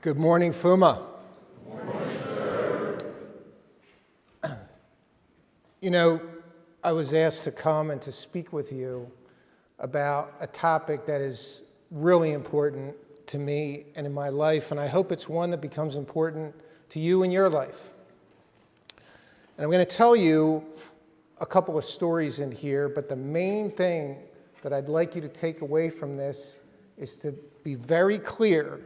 Good morning, FUMA. Good morning, sir. You know, I was asked to come and to speak with you about a topic that is really important to me and in my life, and I hope it's one that becomes important to you in your life. And I'm going to tell you a couple of stories in here, but the main thing that I'd like you to take away from this is to be very clear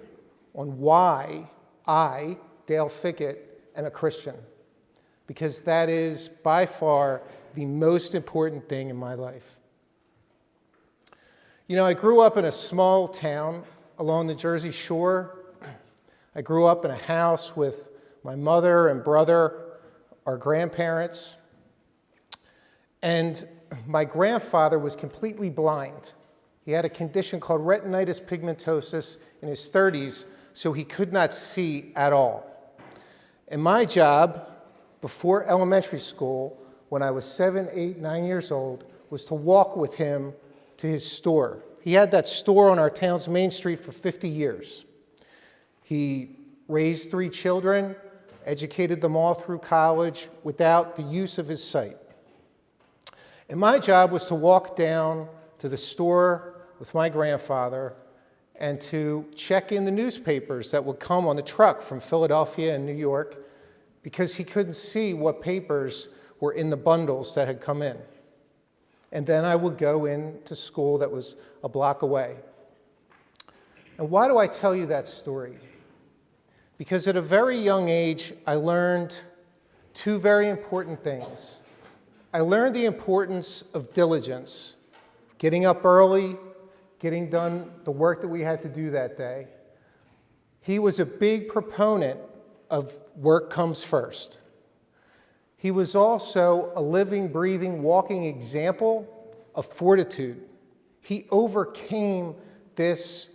on why I, Dale Fickett, am a Christian, because that is by far the most important thing in my life. You know, I grew up in a small town along the Jersey Shore. I grew up in a house with my mother and brother, our grandparents, and my grandfather was completely blind. He had a condition called retinitis pigmentosus in his 30s, so he could not see at all. And my job before elementary school, when I was 7, 8, 9 years old, was to walk with him to his store. He had that store on our town's main street for 50 years. He raised 3 children, educated them all through college without the use of his sight. And my job was to walk down to the store with my grandfather and to check in the newspapers that would come on the truck from Philadelphia and New York, because he couldn't see what papers were in the bundles that had come in. And then I would go into school that was a block away. And why do I tell you that story? Because at a very young age, I learned 2 very important things. I learned the importance of diligence, getting up early, getting done the work that we had to do that day. He was a big proponent of work comes first. He was also a living, breathing, walking example of fortitude. He overcame this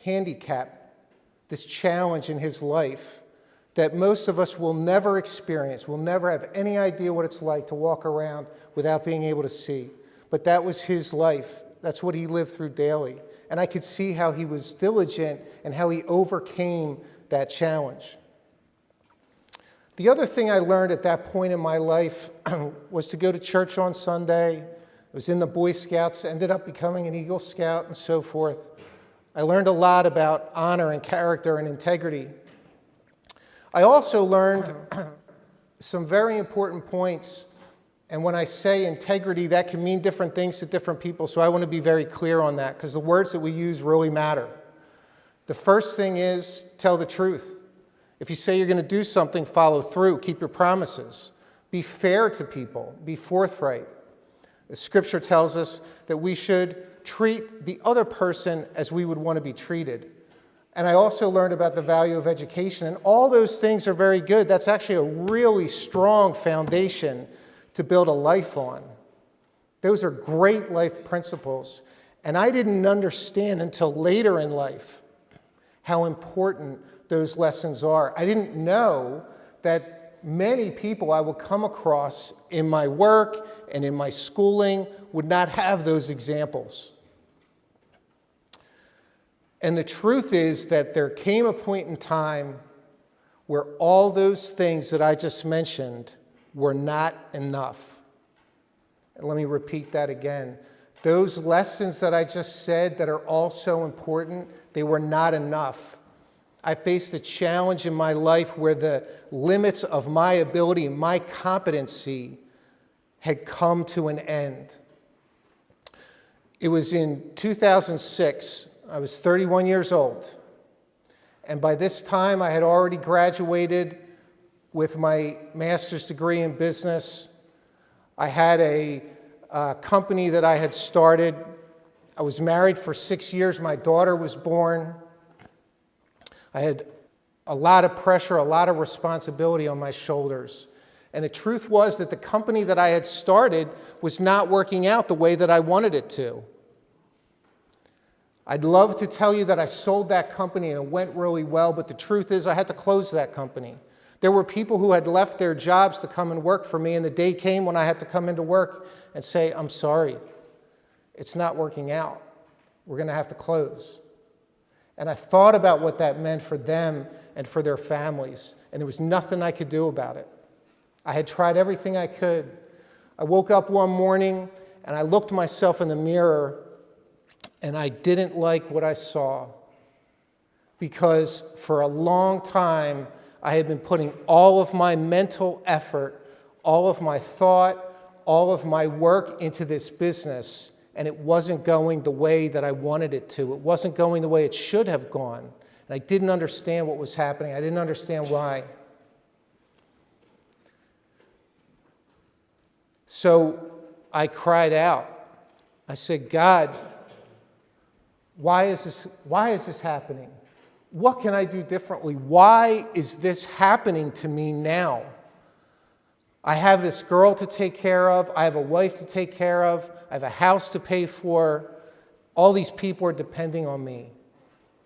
handicap, this challenge in his life that most of us will never experience. We'll never have any idea what it's like to walk around without being able to see. But that was his life. That's what he lived through daily. And I could see how he was diligent and how he overcame that challenge. The other thing I learned at that point in my life was to go to church on Sunday. I was in the Boy Scouts, ended up becoming an Eagle Scout and so forth. I learned a lot about honor and character and integrity. I also learned some very important points. And when I say integrity, that can mean different things to different people, so I want to be very clear on that, because the words that we use really matter. The first thing is tell the truth. If you say you're going to do something, follow through, keep your promises. Be fair to people, be forthright. The scripture tells us that we should treat the other person as we would want to be treated. And I also learned about the value of education, and all those things are very good. That's actually a really strong foundation to build a life on. Those are great life principles. And I didn't understand until later in life how important those lessons are. I didn't know that many people I would come across in my work and in my schooling would not have those examples. And the truth is that there came a point in time where all those things that I just mentioned were not enough. And let me repeat that again. Those lessons that I just said that are all so important, they were not enough. I faced a challenge in my life where the limits of my ability, my competency had come to an end. It was in 2006. I was 31 years old. And by this time, I had already graduated with my master's degree in business. I had a company that I had started. I was married for 6 years. My daughter was born. I had a lot of pressure, a lot of responsibility on my shoulders. And the truth was that the company that I had started was not working out the way that I wanted it to. I'd love to tell you that I sold that company and it went really well, but the truth is I had to close that company. There were people who had left their jobs to come and work for me, and the day came when I had to come into work and say, I'm sorry, it's not working out. We're going to have to close. And I thought about what that meant for them and for their families, and there was nothing I could do about it. I had tried everything I could. I woke up one morning and I looked myself in the mirror and I didn't like what I saw, because for a long time I had been putting all of my mental effort, all of my thought, all of my work into this business, and it wasn't going the way that I wanted it to. It wasn't going the way it should have gone. And I didn't understand what was happening. I didn't understand why. So I cried out. I said, God, why is this happening? What can I do differently? Why is this happening to me now? I have this girl to take care of. I have a wife to take care of. I have a house to pay for. All these people are depending on me.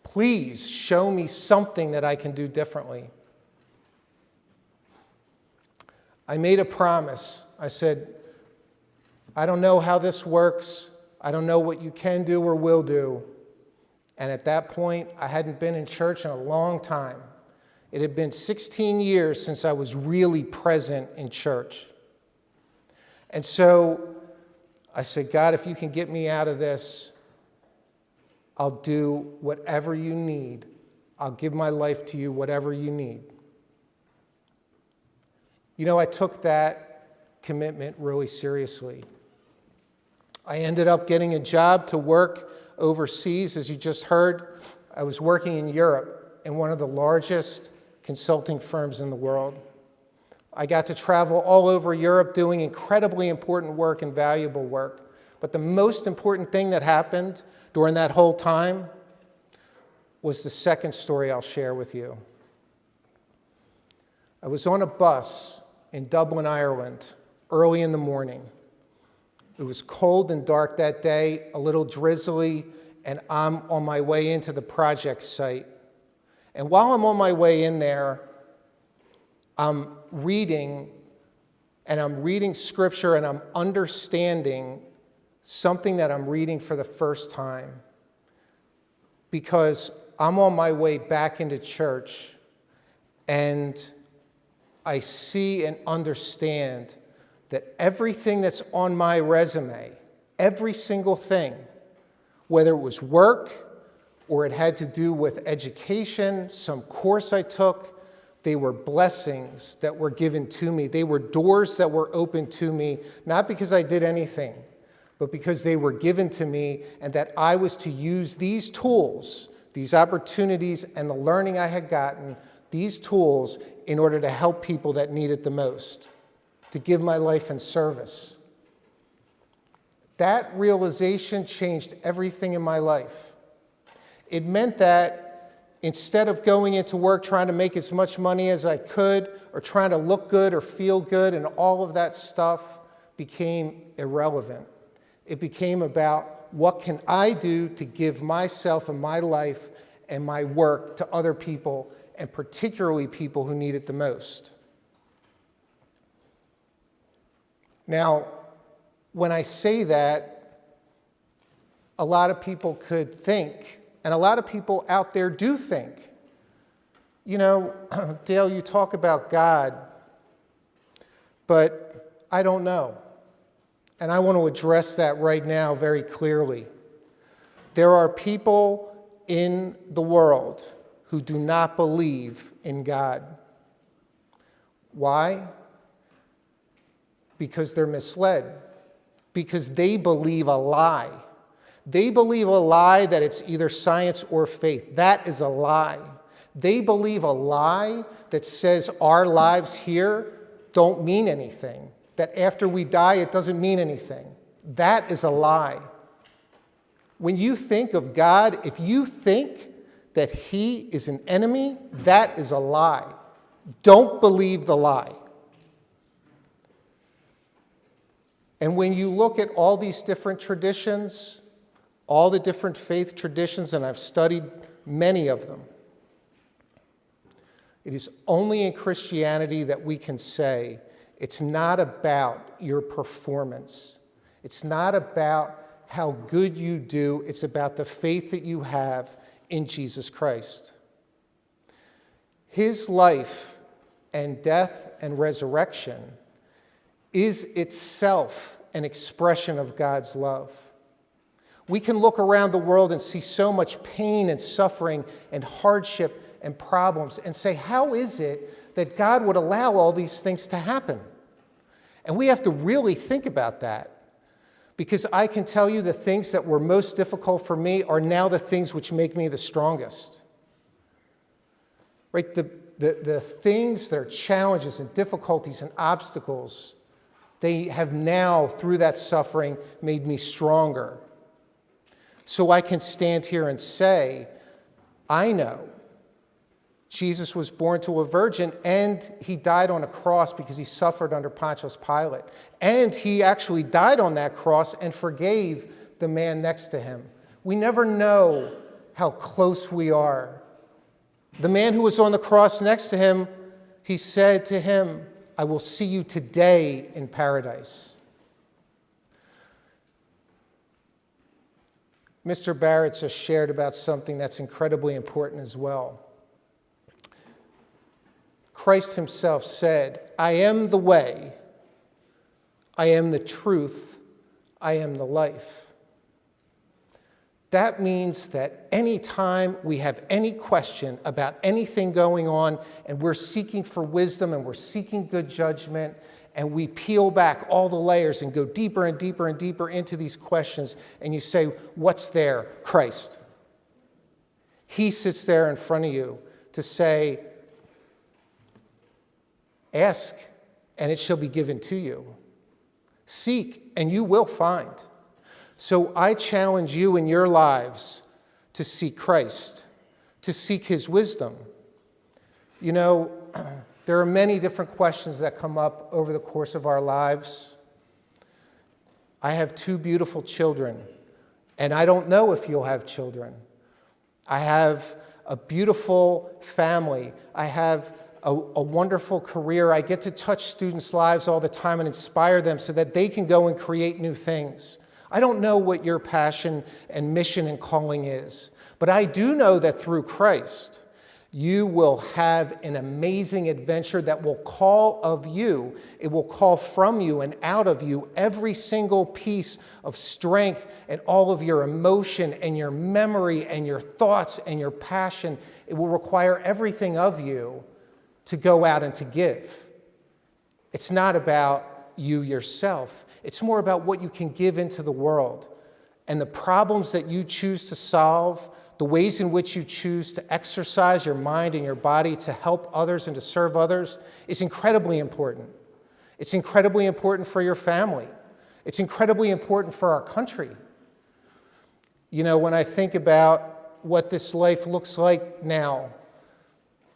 Please show me something that I can do differently. I made a promise. I said, I don't know how this works. I don't know what you can do or will do. And at that point, I hadn't been in church in a long time. It had been 16 years since I was really present in church. And so I said, God, if you can get me out of this, I'll do whatever you need. I'll give my life to you, whatever you need. You know, I took that commitment really seriously. I ended up getting a job to work overseas. As you just heard, I was working in Europe in one of the largest consulting firms in the world. I got to travel all over Europe doing incredibly important work and valuable work. But the most important thing that happened during that whole time was the second story I'll share with you. I was on a bus in Dublin, Ireland, early in the morning. It was cold and dark that day, a little drizzly, and I'm on my way into the project site. And while I'm on my way in there, I'm reading scripture, and I'm understanding something that I'm reading for the first time, because I'm on my way back into church, and I see and understand that everything that's on my resume, every single thing, whether it was work or it had to do with education, some course I took, they were blessings that were given to me. They were doors that were opened to me, not because I did anything, but because they were given to me, and that I was to use these tools, these opportunities, and the learning I had gotten, these tools, in order to help people that need it the most, to give my life in service. That realization changed everything in my life. It meant that instead of going into work trying to make as much money as I could, or trying to look good or feel good, and all of that stuff became irrelevant. It became about, what can I do to give myself and my life and my work to other people, and particularly people who need it the most. Now, when I say that, a lot of people could think, and a lot of people out there do think, you know, Dale, you talk about God, but I don't know. And I want to address that right now very clearly. There are people in the world who do not believe in God. Why? Because they're misled. Because they believe a lie. They believe a lie that it's either science or faith. That is a lie. They believe a lie that says our lives here don't mean anything, that after we die it doesn't mean anything. That is a lie. When you think of God, if you think that He is an enemy, that is a lie. Don't believe the lie. And when you look at all these different traditions, all the different faith traditions, and I've studied many of them, it is only in Christianity that we can say it's not about your performance. It's not about how good you do. It's about the faith that you have in Jesus Christ. His life and death and resurrection is itself an expression of God's love. We can look around the world and see so much pain and suffering and hardship and problems and say, how is it that God would allow all these things to happen? And we have to really think about that, because I can tell you the things that were most difficult for me are now the things which make me the strongest. Right? The things that are challenges and difficulties and obstacles, they have now, through that suffering, made me stronger. So I can stand here and say, I know Jesus was born to a virgin, and he died on a cross because he suffered under Pontius Pilate. And he actually died on that cross and forgave the man next to him. We never know how close we are. The man who was on the cross next to him, he said to him, I will see you today in paradise. Mr. Barrett just shared about something that's incredibly important as well. Christ himself said, I am the way, I am the truth, I am the life. That means that anytime we have any question about anything going on and we're seeking for wisdom and we're seeking good judgment and we peel back all the layers and go deeper and deeper and deeper into these questions and you say, what's there? Christ. He sits there in front of you to say, ask and it shall be given to you. Seek and you will find. So I challenge you in your lives to seek Christ, to seek his wisdom. You know, there are many different questions that come up over the course of our lives. I have 2 beautiful children, and I don't know if you'll have children. I have a beautiful family. I have a wonderful career. I get to touch students' lives all the time and inspire them so that they can go and create new things. I don't know what your passion and mission and calling is, but I do know that through Christ, you will have an amazing adventure that will call of you, it will call from you and out of you every single piece of strength and all of your emotion and your memory and your thoughts and your passion. It will require everything of you to go out and to give. It's not about you yourself. It's more about what you can give into the world. And the problems that you choose to solve, the ways in which you choose to exercise your mind and your body to help others and to serve others is incredibly important. It's incredibly important for your family. It's incredibly important for our country. You know, when I think about what this life looks like now,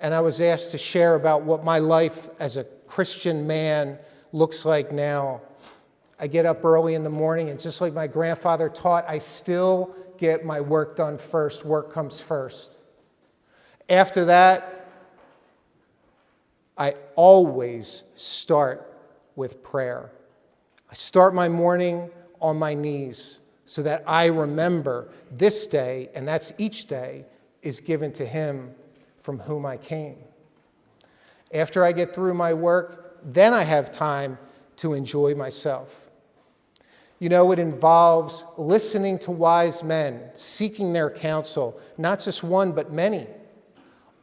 and I was asked to share about what my life as a Christian man looks like now, I get up early in the morning, and just like my grandfather taught, I still get my work done first. Work comes first. After that, I always start with prayer. I start my morning on my knees so that I remember this day, and that's each day, is given to him from whom I came. After I get through my work, then I have time to enjoy myself. You know, it involves listening to wise men, seeking their counsel, not just one, but many.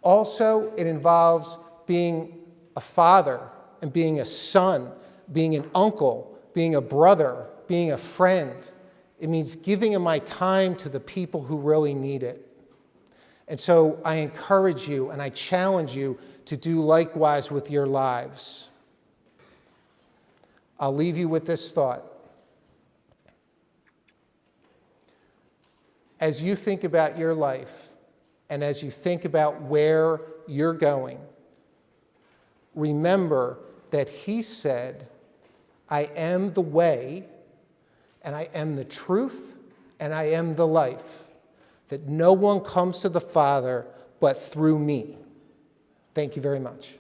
Also, it involves being a father and being a son, being an uncle, being a brother, being a friend. It means giving of my time to the people who really need it. And so I encourage you and I challenge you to do likewise with your lives. I'll leave you with this thought. As you think about your life and as you think about where you're going, remember that he said, I am the way, and I am the truth, and I am the life, that no one comes to the Father but through me. Thank you very much.